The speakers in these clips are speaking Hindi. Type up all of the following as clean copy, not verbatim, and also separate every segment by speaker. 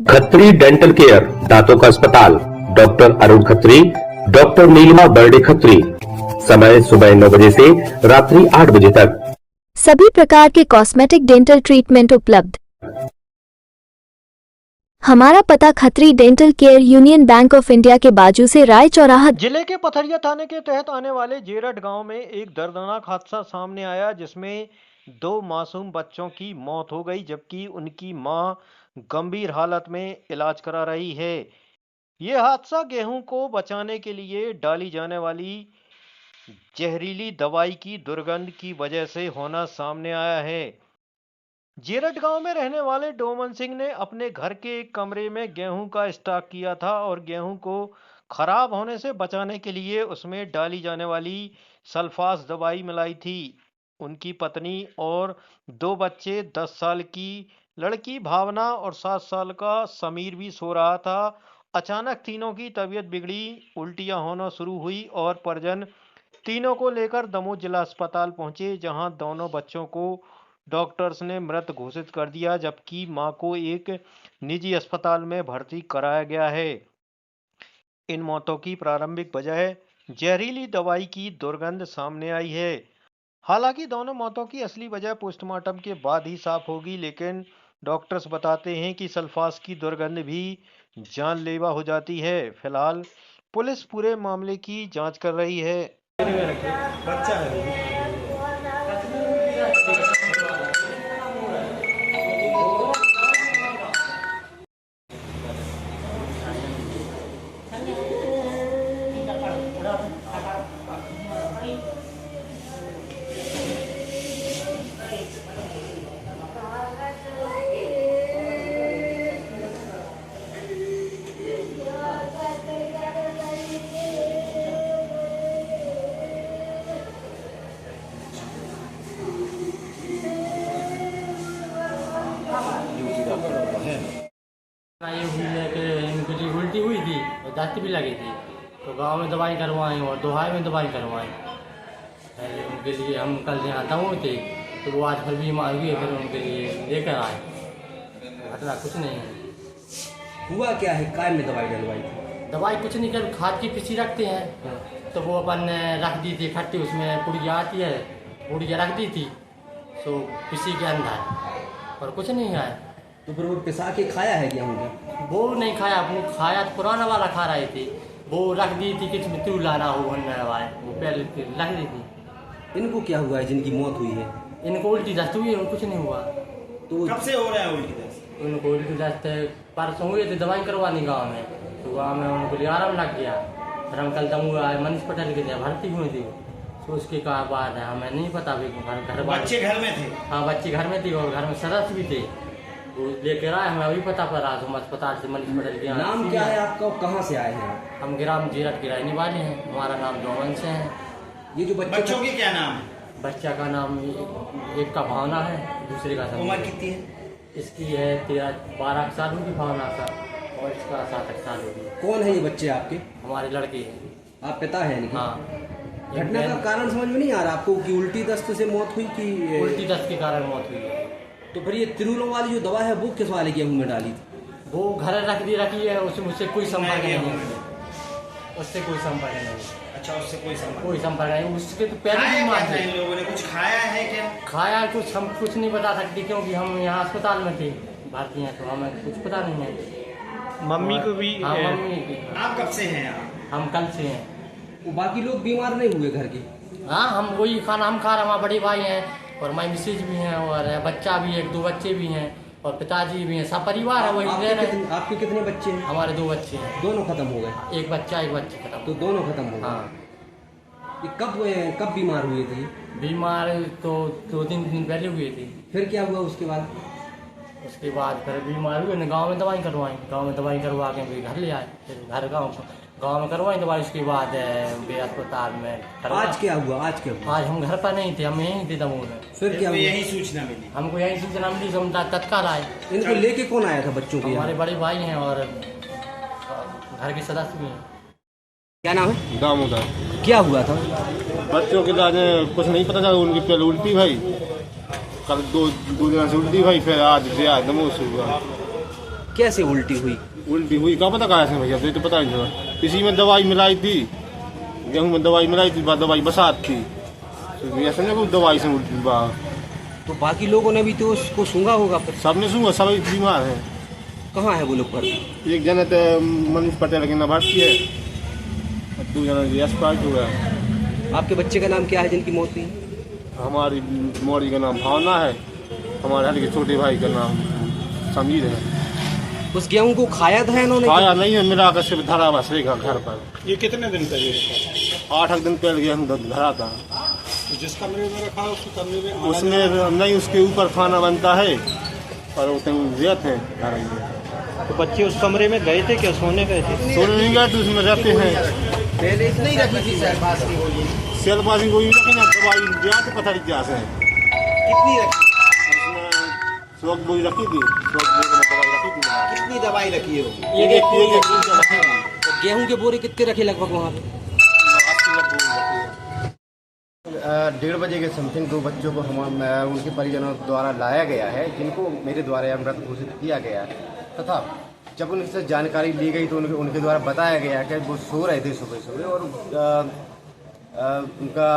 Speaker 1: खत्री डेंटल केयर, दांतों का अस्पताल, डॉक्टर अरुण खत्री, डॉक्टर नीलिमा बर्डे खत्री। समय सुबह 9 बजे से रात्रि 8 बजे तक।
Speaker 2: सभी प्रकार के कॉस्मेटिक डेंटल ट्रीटमेंट उपलब्ध। हमारा पता Khatri dental care, union bank of India के बाजू से राय चौराहा।
Speaker 3: जिले के पथरिया थाने के तहत आने वाले जेरठ गांव में एक दर्दनाक हादसा सामने आया, जिसमें 2 मासूम बच्चों की मौत हो गई, जबकि उनकी मां गंभीर हालत में इलाज करा रही है। ये हादसा गेहूं को बचाने के लिए डाली जाने वाली जहरीली दवाई की दुर्गंध की वजह से होना सामने आया है। जेरठ गांव में रहने वाले डोमन सिंह ने अपने घर के एक कमरे में गेहूं का स्टॉक किया था और गेहूं को खराब होने से बचाने के लिए उसमें डाली जाने वाली सल्फास दवाई मिलाई थी। उनकी पत्नी और 2 बच्चे, 10 साल की लड़की भावना और 7 साल का समीर भी सो रहा था। अचानक तीनों की तबीयत बिगड़ी, उल्टियां होना शुरू हुई और परिजन तीनों को लेकर दमोह जिला अस्पताल पहुंचे, जहां दोनों बच्चों को डॉक्टर्स ने मृत घोषित कर दिया, जबकि मां को एक निजी अस्पताल में भर्ती कराया गया है। इन मौतों की प्रारंभिक वजह जहरीली दवाई की दुर्गंध सामने आई है। हालांकि दोनों मौतों की असली वजह पोस्टमार्टम के बाद ही साफ होगी, लेकिन डॉक्टर्स बताते हैं कि सल्फास की दुर्गंध भी जानलेवा हो जाती है। फिलहाल पुलिस पूरे मामले की जांच कर रही है।
Speaker 4: बच्चा है।
Speaker 5: ये हुई है कि इनकी उल्टी हुई थी और दस्त भी लगी थी, तो गांव में दवाई करवाएं और दोहाई में दवाई करवाएं। पहले उनके लिए हम कल यहाँ दमोह थे, तो वो आज फिर बीमार हुए, फिर उनके लिए लेकर आए। घटना कुछ नहीं है।
Speaker 4: हुआ क्या है? काय में दवाई डलवाई थी?
Speaker 5: दवाई कुछ नहीं कर, खाद की पीसी रखते हैं, तो वो अपन रख दी थी खट्टी, उसमें पुड़िया आती है, पुड़िया रख दी थी, तो पीसी के अंदर और कुछ नहीं है।
Speaker 4: तो फिर वो पिसा के खाया है गेहूं का?
Speaker 5: वो नहीं खाया, वो खाया तो पुराना वाला खा रहे थे, वो रख दी थी कि तू लाना हो बनने वाले, वो पहले रख दी थी।
Speaker 4: इनको क्या हुआ है जिनकी मौत हुई है?
Speaker 5: इनको उल्टी दस्त हुई है, कुछ नहीं हुआ।
Speaker 4: तो
Speaker 6: कब से हो रहा है उल्टी दस्त?
Speaker 5: उनको उल्टी दस्त परसों हुए थे, दवाई करवानी गाँव में, तो गाँव में उनको लिए आराम लग गया। फिर हम कल दमोह आए, मनीष पटेल के थे, भर्ती हुई थी, तो उसके का बात है हमें नहीं पता। घर
Speaker 6: बच्चे घर में थे?
Speaker 5: हाँ, बच्चे घर में थे और घर में सदस्य भी थे, वो लेकर आए, हमें अभी पता पड़ा। हम अस्पताल से मनीष पटेल के
Speaker 4: नाम क्या है आपका? कहाँ से आए हैं?
Speaker 5: हम ग्राम जेरठ के रहने वाले हैं, हमारा नाम डोमन से है।
Speaker 4: ये जो
Speaker 6: बच्चों के क्या नाम है?
Speaker 5: बच्चा का नाम एक का भावना है, दूसरे का
Speaker 6: उम्र कितनी है?
Speaker 5: इसकी है 12 साल होगी भावना का, और इसका 7 साल होगी।
Speaker 4: कौन है ये बच्चे आपके?
Speaker 5: हमारे लड़के हैं।
Speaker 4: आप पिता है इनके?
Speaker 5: हाँ।
Speaker 4: घटना का कारण समझ में नहीं आ रहा आपको कि उल्टी दस्त से मौत हुई कि
Speaker 5: उल्टी दस्त के कारण मौत हुई है।
Speaker 4: तो फिर ये तिरुलों वाली जो दवा है वो किस वाले गेहूं में डाली थी?
Speaker 5: वो घर रखी है, उससे कोई संपर्क नहीं है, उससे कोई संपर्क नहीं।
Speaker 6: अच्छा, उससे कोई
Speaker 5: संपर्क नहीं। उसके तो पहले बीमार थे।
Speaker 6: इन लोगों ने कुछ खाया है क्या?
Speaker 5: खाया कुछ हम कुछ नहीं बता सकते, क्योंकि हम यहाँ अस्पताल में थे भर्ती हैं, तो हमें कुछ पता नहीं है।
Speaker 3: मम्मी को भी?
Speaker 5: हाँ, मम्मी की।
Speaker 6: आप कब से हैं यहाँ?
Speaker 5: हम कल से हैं।
Speaker 4: वो बाकी लोग बीमार नहीं हुए घर के?
Speaker 5: हाँ, हम वही खाना हम खा रहे हैं, हमारे बड़े भाई हैं और माई मिसेज भी हैं और बच्चा भी है, 2 बच्चे भी हैं और पिताजी भी हैं, सब परिवार है, वही रह रहे हैं।
Speaker 4: आपके कितने बच्चे हैं?
Speaker 5: हमारे 2 बच्चे हैं।
Speaker 4: दोनों खत्म हो गए?
Speaker 5: एक बच्चा एक बच्ची खत्म।
Speaker 4: तो दोनों खत्म हो गए?
Speaker 5: हाँ।
Speaker 4: ये कब बीमार हुए थे?
Speaker 5: बीमार तो 2-3 दिन पहले हुए थे।
Speaker 4: फिर क्या हुआ उसके बाद?
Speaker 5: उसके बाद फिर बीमार हुए, गाँव में दवाई करवाई, गाँव में दवाई करवा के फिर घर ले आए, फिर घर गाँव में करवाई दवाई। उसके बाद अस्पताल में।
Speaker 4: आज क्या हुआ?
Speaker 5: आज हम घर पर नहीं थे, हम यहीं थे दमोह में।
Speaker 4: फिर क्या हुआ?
Speaker 6: यही सूचना मिली?
Speaker 5: हमको यही सूचना मिली, हम तत्काल आए।
Speaker 4: इनको लेके कौन आया था बच्चों को?
Speaker 5: हमारे बड़े भाई हैं और घर के सदस्य भी हैं।
Speaker 4: क्या नाम है?
Speaker 7: दामोदर।
Speaker 4: क्या हुआ था?
Speaker 7: बच्चों के दाने कुछ नहीं पता चला, उनकी पहले उल्टी भाई, कल 2 दिन से उल्टी भाई, फिर आज दमोह से हुआ।
Speaker 4: कैसे उल्टी हुई?
Speaker 7: उल्टी हुई क्या पता कहाँ से भैया, तो पता नहीं चला। इसी में दवाई मिलाई थी, गेहूँ में दवाई मिलाई थी, दवाई बसात थी, तो भैया समझे को दवाई से उल्टी
Speaker 4: तो बाकी लोगों ने भी तो उसको सूंघा होगा फिर?
Speaker 7: सबने सुना, सब बीमार है।
Speaker 4: कहाँ है वो लोग भर्ती?
Speaker 7: एक जन तो मनीष पटेल के न भर्ती है, दो जना यश पार्ट हुआ है।
Speaker 4: आपके बच्चे का नाम क्या है जिनकी मौत हुई?
Speaker 7: हमारी मोरी का नाम भावना है, हमारे हर के छोटे भाई का नाम समीर है।
Speaker 4: उस गेहूं को खाया था इन्होंने?
Speaker 7: खाया नहीं है, मिला कर सिर्फ धरा बस रहेगा घर पर।
Speaker 6: ये कितने दिन पहले?
Speaker 7: 8 दिन पहले गेहूँ धरा था।
Speaker 6: जिस कमरे में रखा उसके कमरे में
Speaker 7: उसमें नहीं, उसके ऊपर खाना बनता है और वो रहते हैं।
Speaker 3: तो बच्चे उस कमरे में गए थे क्या, सोने गए थे?
Speaker 7: सोने नहीं गए तो उसमें रहते हैं।
Speaker 4: पहले नहीं रखी थी सेलपास की गोली?
Speaker 7: सेलपास की गोली रखी ना, दवाई दिया तो पता नहीं क्या से।
Speaker 4: कितनी रखी?
Speaker 7: उसमें शौक गोली रखी थी, शौक गोली में दवाई रखी थी।
Speaker 4: कितनी दवाई रखी है?
Speaker 7: एक
Speaker 4: तो गेहूं के बोरे कितने रखे लगभग वहाँ पे?
Speaker 8: 1:30 बजे के समथिंग 2 बच्चों को उनके परिजनों द्वारा लाया गया है, जिनको मेरे द्वारा मृत घोषित किया गया है। तथा जब उनसे जानकारी ली गई तो उनके द्वारा बताया गया कि वो सो रहे थे सुबह और उनका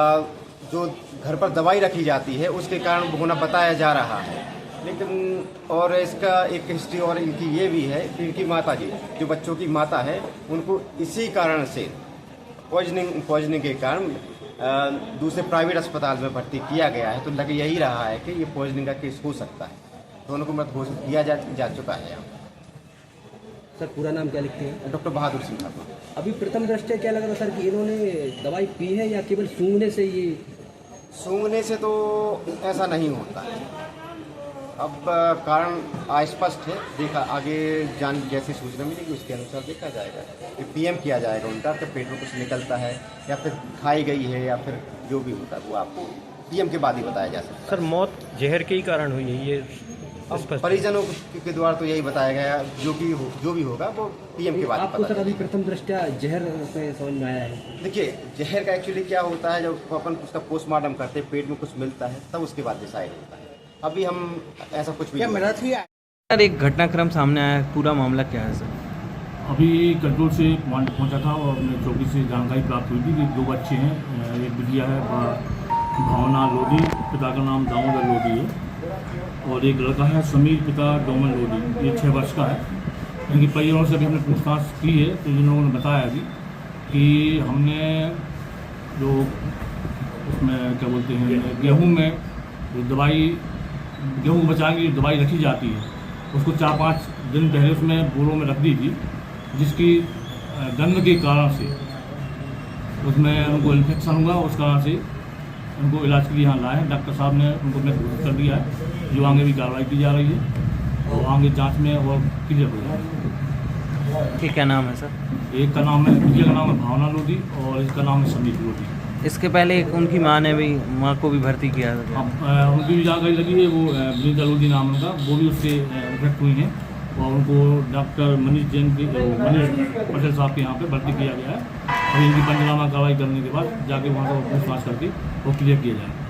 Speaker 8: जो घर पर दवाई रखी जाती है उसके कारण होना बताया जा रहा है। लेकिन और इसका एक हिस्ट्री और इनकी ये भी है कि इनकी माता जी, जो बच्चों की माता है, उनको इसी कारण से पॉइजनिंग के कारण दूसरे प्राइवेट अस्पताल में भर्ती किया गया है। तो लग यही रहा है कि ये पॉइजनिंग का केस हो सकता है। दोनों को मृत घोषित किया जा चुका है।
Speaker 4: सर पूरा नाम क्या लिखते हैं?
Speaker 8: डॉक्टर बहादुर सिंह ठाकुर।
Speaker 4: अभी प्रथम दृष्टया क्या लग रहा सर कि इन्होंने दवाई पी है या केवल सूंघने से ये?
Speaker 8: सूंघने से तो ऐसा नहीं होता है। अब कारण अस्पष्ट है, देखा आगे जैसी सूचना मिलेगी उसके अनुसार देखा जाएगा। कि पीएम किया जाएगा उनका, कि पेट में कुछ निकलता है या फिर खाई गई है या फिर जो भी होता है वो आपको पीएम के बाद ही बताया जा सकता है।
Speaker 3: सर मौत जहर के ही कारण हुई है ये?
Speaker 8: परिजनों के द्वारा तो यही बताया गया, जो भी होगा वो पीएम के बाद ही
Speaker 4: आपको
Speaker 8: पता
Speaker 4: सर अभी
Speaker 8: चलेगा।
Speaker 4: प्रथम दृष्टया जहर में समझ में आया है?
Speaker 8: देखिए, जहर का एक्चुअली क्या होता है, जब अपन उसका पोस्टमार्टम करते हैं, पेट में कुछ मिलता है तब उसके बाद डिसाइड होता है। अभी हम ऐसा कुछ भी
Speaker 9: सर एक घटनाक्रम सामने आया, पूरा मामला क्या है सर?
Speaker 10: अभी कंट्रोल से पॉइंट पहुंचा था और अपने चौकी से जानकारी प्राप्त हुई थी कि 2 बच्चे हैं। एक बिटिया है भावना लोधी, पिता का नाम दामोदर लोधी है, और एक लड़का है समीर, पिता डोमन लोधी, ये 6 वर्ष का है। इनके परिवारों से भी हमने पूछताछ की है तो इन लोगों ने बताया कि हमने जो उसमें क्या बोलते हैं गेहूँ में जो दवाई, गेहूँ को बचाने की दवाई रखी जाती है, उसको 4-5 दिन पहले उसमें बोरों में रख दी थी, जिसकी गंध के कारण से उसमें उनको इन्फेक्शन हुआ। उस कारण से उनको इलाज के लिए यहाँ लाए। डॉक्टर साहब ने उनको घोषित कर दिया है, जो आगे भी कार्रवाई की जा रही है और आगे जांच में और क्लियर हो जाएगी।
Speaker 9: ठीक, क्या नाम है सर?
Speaker 10: एक का नाम है, दूसरे का नाम है भावना लोधी और इसका नाम है समीर लोधी।
Speaker 9: इसके पहले एक उनकी माँ को भी भर्ती किया था।
Speaker 10: अब उनकी भी जानकारी लगी है, वो ब्रिंदा लोधी नाम उनका, वो भी उससे इन्फेक्ट हुई हैं और उनको डॉक्टर मनीष पटेल साहब के यहाँ पे भर्ती किया गया है। अभी इनकी पंचनामा कार्रवाई करने के बाद जाके वहाँ पर पूछताछ करके वो क्लियर किया जाएगा।